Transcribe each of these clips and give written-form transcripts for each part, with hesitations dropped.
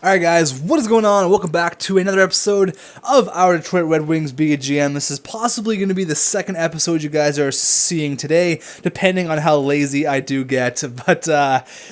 Alright guys, what is going on? Welcome back to another episode of our Detroit Red Wings Being a GM. This is possibly going to be the second episode you guys are seeing today, depending on how lazy I do get, but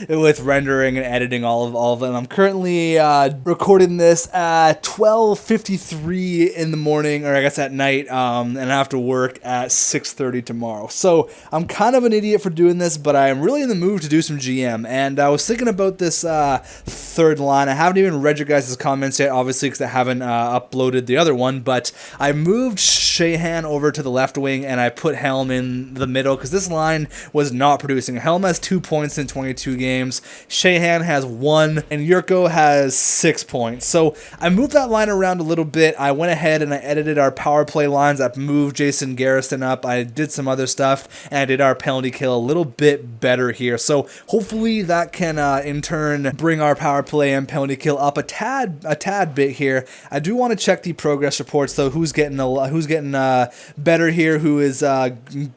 with rendering and editing all of them. I'm currently recording this at 12:53 in the morning, or I guess at night, and I have to work at 6:30 tomorrow. So I'm kind of an idiot for doing this, but I'm really in the mood to do some GM, and I was thinking about this third line. I haven't even read your guys' comments yet, obviously, because I haven't uploaded the other one, but I moved Shahan over to the left wing, and I put Helm in the middle, because this line was not producing. Helm has 2 points in 22 games, Shahan has 1, and Yurko has 6 points. So I moved that line around a little bit. I went ahead and I edited our power play lines. I moved Jason Garrison up, I did some other stuff, and I did our penalty kill a little bit better here. So hopefully that can, in turn, bring our power play and penalty kill up a tad bit here. I do want to check the progress reports though. Who's getting better here? Who is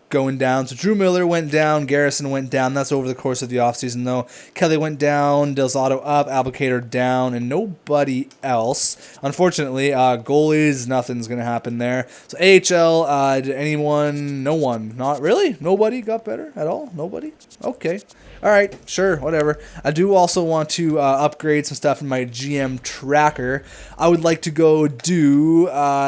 going down? So Drew Miller went down, Garrison went down. That's over the course of the offseason though. Kelly went down, Del Zotto up, Albuquerque down, and nobody else. Unfortunately, goalies, nothing's gonna happen there. So AHL, did anyone? No one. Not really. Nobody got better at all. Nobody. Okay. Alright, sure, whatever. I do also want to upgrade some stuff in my GM tracker. I would like to go do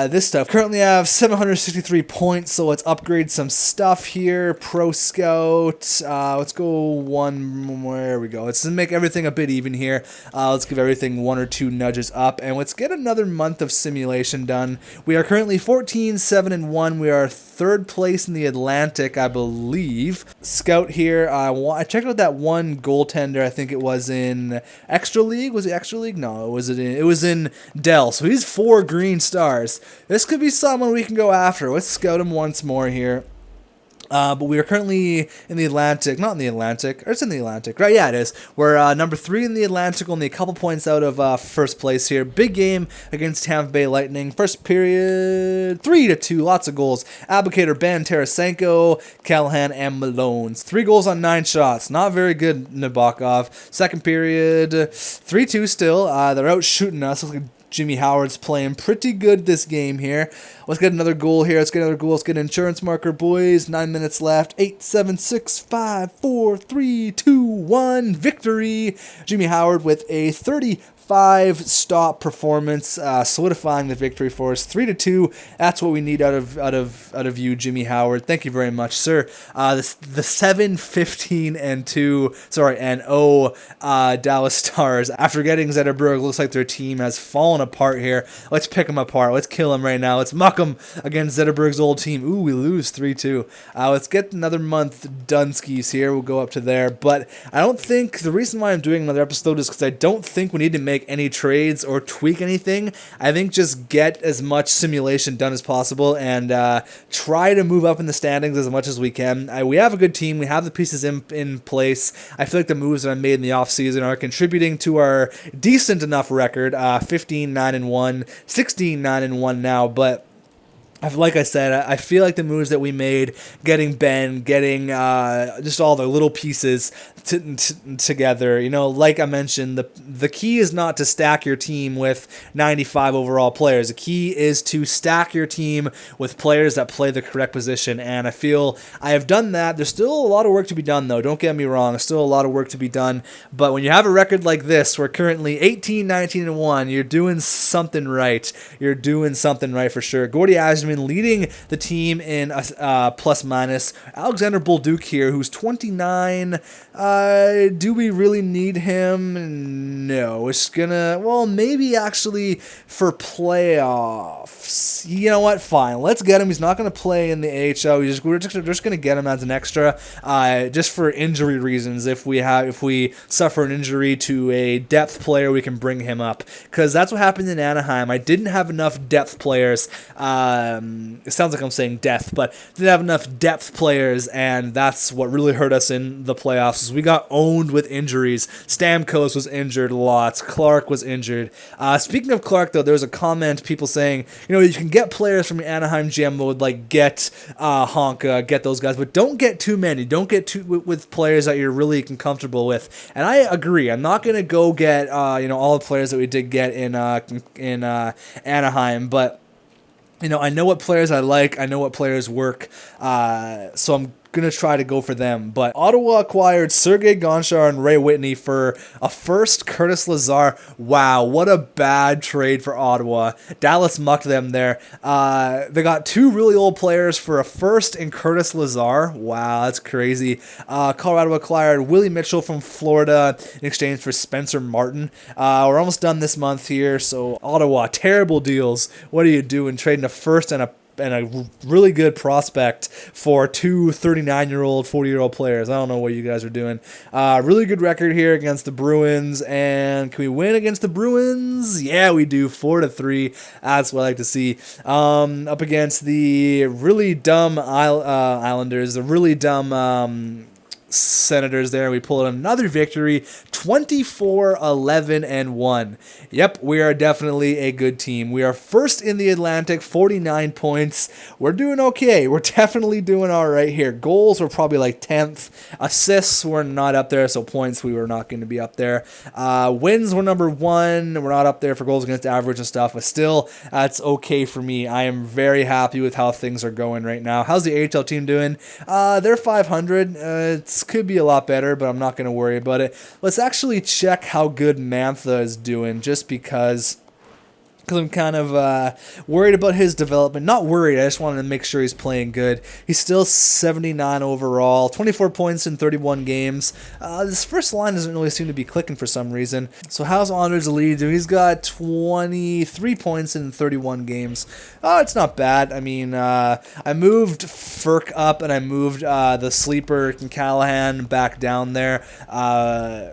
this stuff. Currently I have 763 points, so let's upgrade some stuff here. Pro Scout, let's go one, there we go. Let's make everything a bit even here. Let's give everything 1 or 2 nudges up, and let's get another month of simulation done. We are currently 14-7-1. We are 3rd place in the Atlantic, I believe. Scout here, I checked out that one goaltender. I think it was in Extra League. Was it Extra League? No, it was in Dell. So he's 4 green stars. This could be someone we can go after. Let's scout him once more here. But we are currently in the Atlantic, not in the Atlantic, or it's in the Atlantic, right? Yeah, it is. We're number 3 in the Atlantic, only a couple points out of 1st place here. Big game against Tampa Bay Lightning. First period, 3-2, lots of goals. Albuquerque, Ben, Tarasenko, Callahan, and Malone's. 3 goals on 9 shots. Not very good, Nabokov. Second period, 3-2 still. They're out shooting us. Looks like Jimmy Howard's playing pretty good this game here. Let's get another goal here. Let's get another goal. Let's get an insurance marker, boys. 9 minutes left. 8, 7, 6, 5, 4, 3, 2, 1. Victory. Jimmy Howard with a 35-stop performance, solidifying the victory for us. 3-2. That's what we need out of you, Jimmy Howard. Thank you very much, sir. The 7-15-0 Dallas Stars. After getting Zetterberg, looks like their team has fallen apart here. Let's pick them apart. Let's kill them right now. Let's muck them against Zetterberg's old team. Ooh, we lose 3-2. Let's get another month Dunskies here. We'll go up to there. But I don't think the reason why I'm doing another episode is because I don't think we need to make any trades or tweak anything. I think just get as much simulation done as possible and try to move up in the standings as much as we can. We have a good team. We have the pieces in place. I feel like the moves that I made in the offseason are contributing to our decent enough record, 15-9-1, 16-9-1 now, but like I said, I feel like the moves that we made, getting Ben, getting just all the little pieces together, you know, like I mentioned, the key is not to stack your team with 95 overall players. The key is to stack your team with players that play the correct position, and I feel I have done that. There's still a lot of work to be done, though. Don't get me wrong. There's still a lot of work to be done, but when you have a record like this, we're currently 18-19-1, you're doing something right. You're doing something right for sure. Gordy Asman leading the team in plus minus. Alexander Bolduc here, who's 29. Do we really need him? No. It's gonna, well, maybe actually for playoffs. You know what? Fine. Let's get him. He's not going to play in the AHL. We're just going to get him as an extra, just for injury reasons. If we suffer an injury to a depth player, we can bring him up, because that's what happened in Anaheim. I didn't have enough depth players it sounds like I'm saying death, but didn't have enough depth players, and that's what really hurt us in the playoffs. We got owned with injuries. Stamkos was injured lots. Clark was injured. Speaking of Clark, though, there's a comment, people saying, you can get players from Anaheim GM mode, like get Honka, get those guys, but don't get too many. Don't get too with players that you're really comfortable with. And I agree. I'm not gonna go get all the players that we did get in Anaheim, but I know what players I like. I know what players work. So I'm going to try to go for them. But Ottawa acquired Sergei Gonchar and Ray Whitney for a first, Curtis Lazar. Wow, what a bad trade for Ottawa. Dallas mucked them there. They got 2 really old players for a first and Curtis Lazar. Wow, that's crazy. Colorado acquired Willie Mitchell from Florida in exchange for Spencer Martin. We're almost done this month here. So Ottawa, terrible deals. What are you doing? Trading a first and a really good prospect for 2 39-year-old, 40-year-old players. I don't know what you guys are doing. Really good record here against the Bruins, and can we win against the Bruins? Yeah, we do. 4-3. That's what I like to see. Up against the really dumb Islanders, the really dumb Senators there. We pulled another victory, 24-11-1. Yep, we are definitely a good team. We are first in the Atlantic, 49 points. We're doing okay. We're definitely doing all right here. Goals were probably like 10th. Assists were not up there, so points we were not going to be up there. Wins were number 1. We're not up there for goals against average and stuff, but still, that's okay for me. I am very happy with how things are going right now. How's the AHL team doing? They're 500. It could be a lot better, but I'm not going to worry about it. Let's actually check how good Mantha is doing, just because I'm kind of worried about his development. Not worried, I just wanted to make sure he's playing good. He's still 79 overall, 24 points in 31 games. This first line doesn't really seem to be clicking for some reason. So how's Anders Lee doing? He's got 23 points in 31 games. Oh, it's not bad. I mean, I moved Ferk up, and I moved the sleeper Callahan back down there.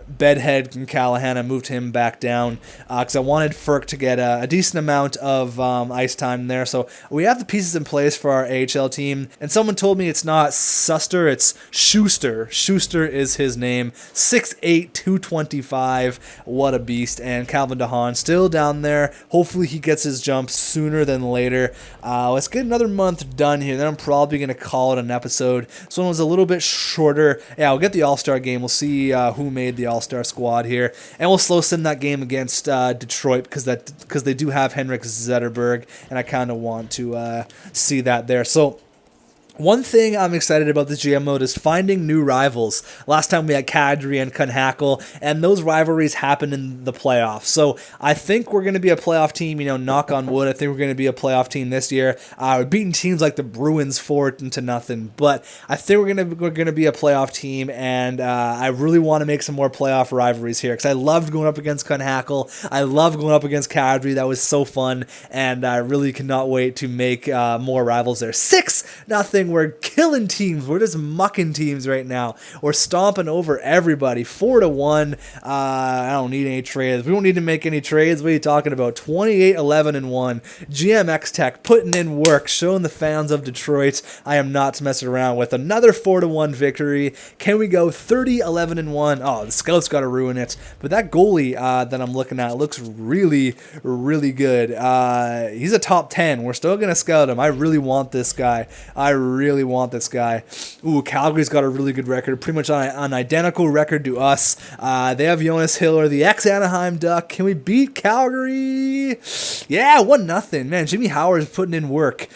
Bedhead Callahan, I moved him back down because I wanted Ferk to get a decent amount of ice time there. So we have the pieces in place for our AHL team, and someone told me it's not Suster, it's Schuster. Schuster is his name. 6'8", 225. What a beast. And Calvin DeHaan still down there. Hopefully he gets his jump sooner than later. Let's get another month done here. Then I'm probably going to call it an episode. This one was a little bit shorter. Yeah, we'll get the All-Star game. We'll see who made the All-Star squad here. And we'll slow sim that game against Detroit because they do have Henrik Zetterberg, and I kind of want to see that there. So one thing I'm excited about this GM mode is finding new rivals. Last time we had Kadri and Kunhackle, and those rivalries happened in the playoffs. So I think we're going to be a playoff team, knock on wood. I think we're going to be a playoff team this year. We're beating teams like the Bruins 4-0, but I think we're going to be a playoff team, and I really want to make some more playoff rivalries here because I loved going up against Kunhackle. I loved going up against Kadri. That was so fun, and I really cannot wait to make more rivals there. 6-0. We're killing teams. We're just mucking teams right now. We're stomping over everybody. 4-1. I don't need any trades. We don't need to make any trades. What are you talking about? 28-11-1. GM xTech putting in work, showing the fans of Detroit I am not messing around with. Another 4-1 victory. Can we go 30-11-1? Oh, the scouts got to ruin it. But that goalie that I'm looking at looks really, really good. He's a top 10. We're still going to scout him. I really want this guy. I really want this guy. Ooh, Calgary's got a really good record, pretty much on an identical record to us. They have Jonas Hiller, the ex-Anaheim Duck. Can we beat Calgary? Yeah, 1-0. Man, Jimmy Howard's putting in work.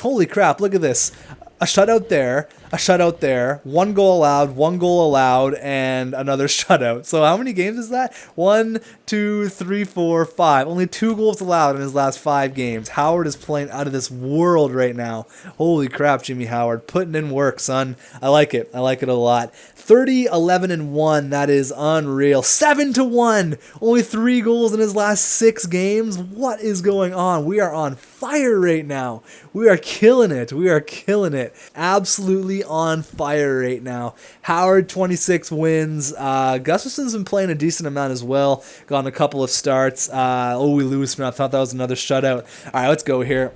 Holy crap, look at this. A shutout there, a shutout there, 1 goal allowed, and another shutout. So how many games is that? 1, 2, 3, 4, 5. Only 2 goals allowed in his last 5 games. Howard is playing out of this world right now. Holy crap, Jimmy Howard. Putting in work, son. I like it. I like it a lot. 30-11-1. That is unreal. 7-1. Only 3 goals in his last 6 games. What is going on? We are on fire right now. We are killing it. We are killing it. Absolutely on fire right now. Howard, 26 wins. Gustafson's been playing a decent amount as well. Gotten a couple of starts. We lose. I thought that was another shutout. All right, let's go here.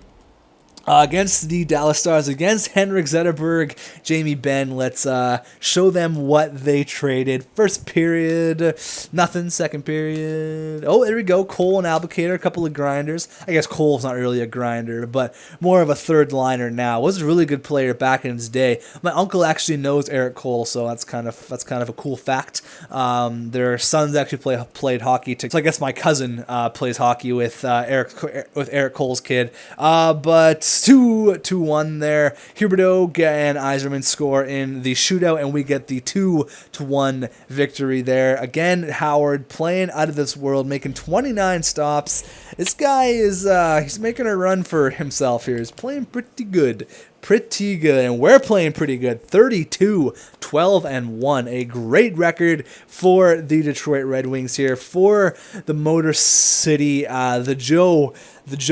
Against the Dallas Stars, against Henrik Zetterberg, Jamie Benn. Let's show them what they traded. First period, nothing. Second period, oh, there we go. Cole and Albuquerque, a couple of grinders. I guess Cole's not really a grinder, but more of a third liner now. Was a really good player back in his day. My uncle actually knows Eric Cole, so that's kind of a cool fact. Their sons actually played hockey. So I guess my cousin plays hockey with Eric Cole's kid. But 2-1 there. Huberdeau and Yzerman score in the shootout, and we get the 2-1 victory there. Again, Howard playing out of this world, making 29 stops. This guy is he's making a run for himself here. He's playing pretty good. And we're playing pretty good. 32-12-1, a great record for the Detroit Red Wings here, for the Motor City, the Joe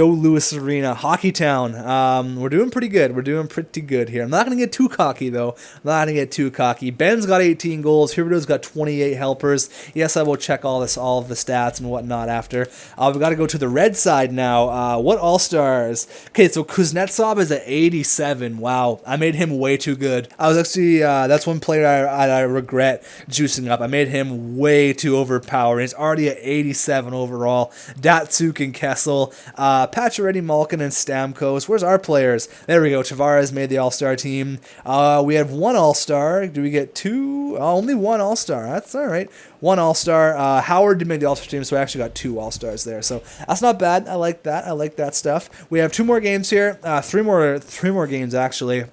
Louis Arena, Hockey Town. We're doing pretty good. We're doing pretty good here. I'm not going to get too cocky, though. Ben's got 18 goals. Huberdeau's got 28 helpers. Yes, I will check all of the stats and whatnot after. We've got to go to the red side now. What All-Stars? Okay, so Kuznetsov is at 87. Wow, I made him way too good. I was actually, that's one player I regret juicing up. I made him way too overpowered. He's already at 87 overall. Datsuk and Kessel. Pacioretty, Malkin, and Stamkos. Where's our players? There we go. Tavares made the All-Star team. We have one All-Star. Do we get two? Only one All-Star. That's all right. One All-Star. Howard did make the All-Star team, so I actually got two All-Stars there. So that's not bad. I like that. I like that stuff. We have two more games here. Three more games, actually.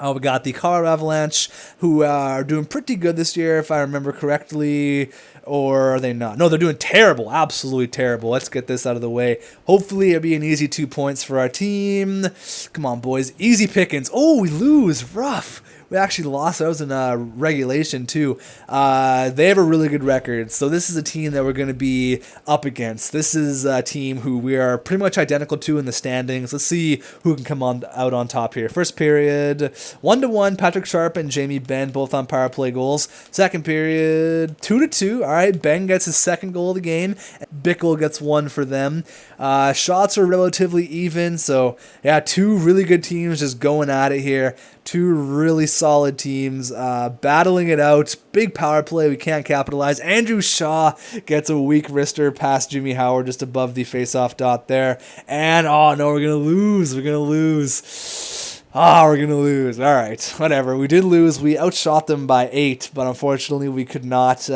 We got the Colorado Avalanche, who are doing pretty good this year, if I remember correctly. Or are they not? No, they're doing terrible. Absolutely terrible. Let's get this out of the way. Hopefully it'll be an easy 2 points for our team. Come on, boys. Easy pickings. Oh, we lose. Rough. We actually lost. That was in regulation, too. They have a really good record. So this is a team that we're going to be up against. This is a team who we are pretty much identical to in the standings. Let's see who can come out on top here. First period, 1-1. Patrick Sharp and Jamie Benn both on power play goals. Second period, 2-2. All right, Ben gets his second goal of the game. Bickle gets one for them. Shots are relatively even. So, yeah, two really good teams just going at it here. Two really solid teams battling it out. Big power play. We can't capitalize. Andrew Shaw gets a weak wrister past Jimmy Howard just above the face-off dot there. And, oh, no, we're going to lose. We're going to lose. We're going to lose. All right, whatever. We did lose. We outshot them by 8, but unfortunately we could not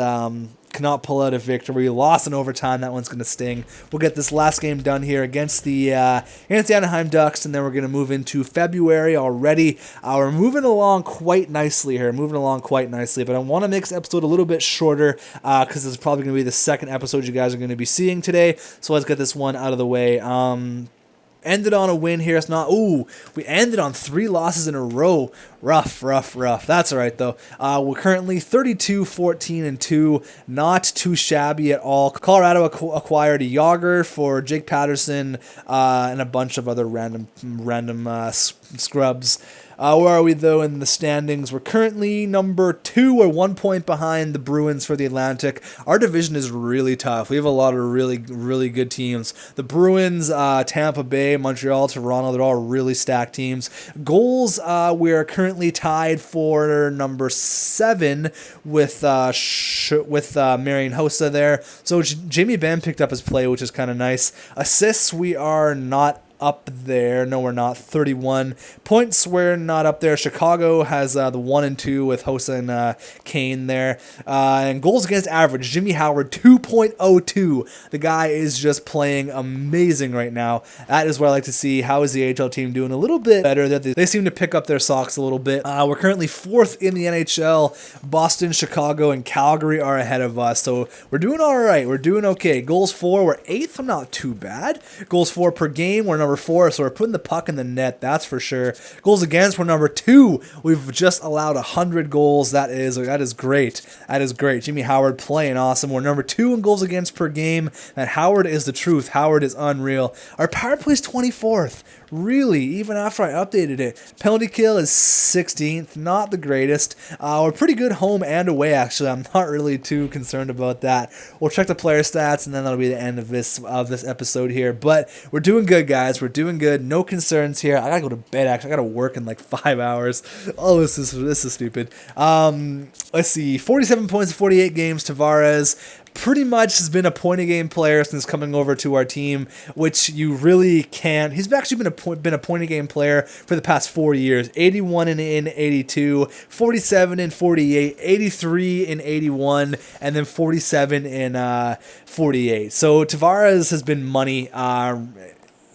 cannot pull out a victory. Lost in overtime. That one's going to sting. We'll get this last game done here against the Anaheim Ducks, and then we're going to move into February already. We're moving along quite nicely here. But I want to make this episode a little bit shorter because this is probably going to be the second episode you guys are going to be seeing today. So let's get this one out of the way. Ended on a win here. It's not. Ooh, we ended on 3 losses in a row. Rough. That's all right, though. We're currently 32-14-2. Not too shabby at all. Colorado acquired a Yager for Jake Patterson and a bunch of other random scrubs. Where are we, though, in the standings? We're currently number 2. We're 1 point behind the Bruins for the Atlantic. Our division is really tough. We have a lot of really, really good teams. The Bruins, Tampa Bay, Montreal, Toronto, they're all really stacked teams. Goals, we are currently tied for number 7 with Marian Hossa there. So Jamie Benn picked up his play, which is kind of nice. Assists, we are not up there. No, we're not. 31 points. We're not up there. Chicago has the 1 and 2 with Hossa and Kane there. And goals against average, Jimmy Howard 2.02. The guy is just playing amazing right now. That is what I like to see. How is the AHL team doing? A little bit better. They seem to pick up their socks a little bit. We're currently 4th in the NHL. Boston, Chicago, and Calgary are ahead of us. So we're doing all right. We're doing okay. Goals for, we're 8th. Not too bad. Goals for per game, we're number 4, so we're putting the puck in the net, that's for sure. Goals against, we're number 2. We've just allowed 100 goals. That is great. That is great. Jimmy Howard playing awesome. We're number 2 in goals against per game. And Howard is the truth. Howard is unreal. Our power play is 24th. Really, even after I updated it. Penalty kill is 16th, not the greatest. We're pretty good home and away, actually. I'm not really too concerned about that. We'll check the player stats, and then that'll be the end of this episode here. But we're doing good, guys. We're doing good. No concerns here. I gotta go to bed, actually. I gotta work in like 5 hours. Oh, this is stupid. Let's see. 47 points in 48 games. Tavares pretty much has been a point-a-game player since coming over to our team, which you really can't. He's actually been a point-a-game player for the past 4 years. 81 in 82, 47 in 48, 83 in 81, and then 47 in 48. So Tavares has been money.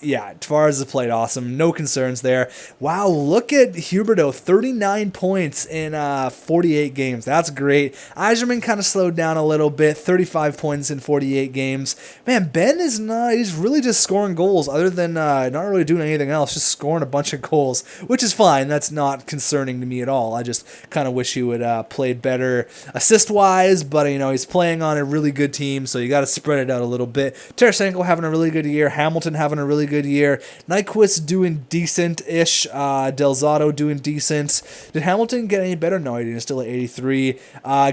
Yeah, Tavares has played awesome. No concerns there. Wow, look at Huberdeau. 39 points in 48 games. That's great. Eiserman kind of slowed down a little bit. 35 points in 48 games. Man, Ben is not... He's really just scoring goals other than not really doing anything else. Just scoring a bunch of goals, which is fine. That's not concerning to me at all. I just kind of wish he would play better assist-wise, but, you know, he's playing on a really good team, so you got to spread it out a little bit. Tarasenko having a really good year. Hamilton having a really good year. Nyquist doing decent-ish. Delzato doing decent. Did Hamilton get any better? No, he didn't. Still at 83.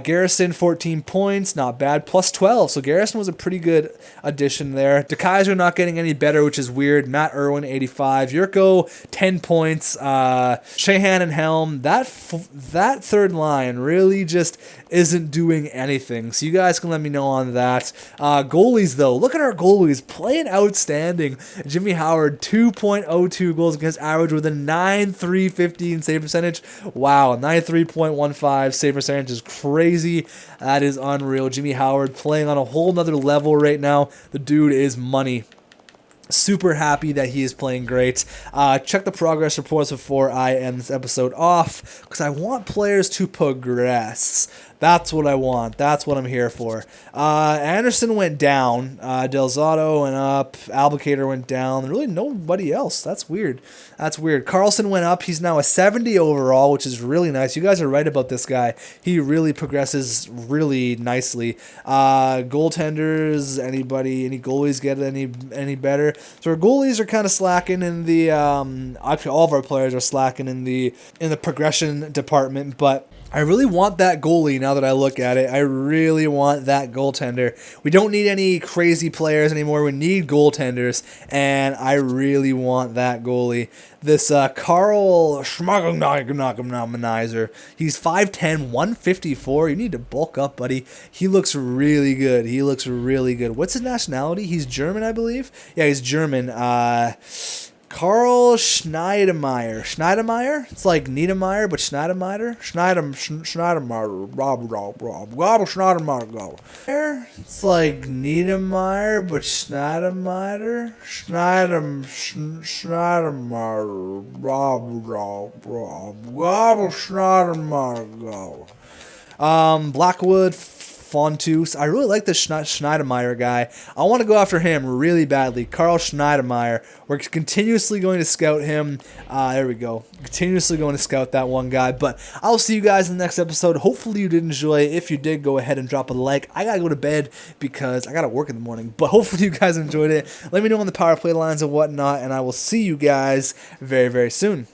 Garrison, 14 points. Not bad. Plus 12. So Garrison was a pretty good addition there. DeKaiser not getting any better, which is weird. Matt Irwin, 85. Yurko, 10 points. Shahan and Helm. That third line really just isn't doing anything. So you guys can let me know on that. Goalies, though. Look at our goalies. Playing outstanding. Jimmy Howard, 2.02 goals against average with a 9.315 save percentage. Wow, 93.15 save percentage is crazy. That is unreal. Jimmy Howard playing on a whole nother level right now. The dude is money. Super happy that he is playing great. Check the progress reports before I end this episode off, because I want players to progress. That's what I want. That's what I'm here for. Anderson went down. Delzato went up. Albuquerque went down. Really nobody else. That's weird. That's weird. Carlson went up. He's now a 70 overall, which is really nice. You guys are right about this guy. He really progresses really nicely. Goaltenders, anybody, any goalies get any better? So our goalies are kind of slacking in the actually all of our players are slacking in the progression department, but I really want that goalie now that I look at it. I really want that goaltender. We don't need any crazy players anymore. We need goaltenders, and I really want that goalie. This Carl Schmagmanizer, he's 5'10", 154. You need to bulk up, buddy. He looks really good. He looks really good. What's his nationality? He's German, I believe. Yeah, he's German. Carl Schneidermeyer. Schneidermeyer? It's like Niedermeyer, but Schneidermeyer. Schneidermeyer. Rob Schneidermeyer. Go. It's like Niedermeyer, but Schneidermeyer. Schneidermeyer. Rob Schneidermeyer. Go. Blackwood. Fontus. I really like this Schneidermeyer guy. I want to go after him really badly. Carl Schneidermeyer. We're continuously going to scout him. There we go. Continuously going to scout that one guy. But I'll see you guys in the next episode. Hopefully you did enjoy. If you did, go ahead and drop a like. I got to go to bed because I got to work in the morning. But hopefully you guys enjoyed it. Let me know on the power play lines and whatnot. And I will see you guys very, very soon.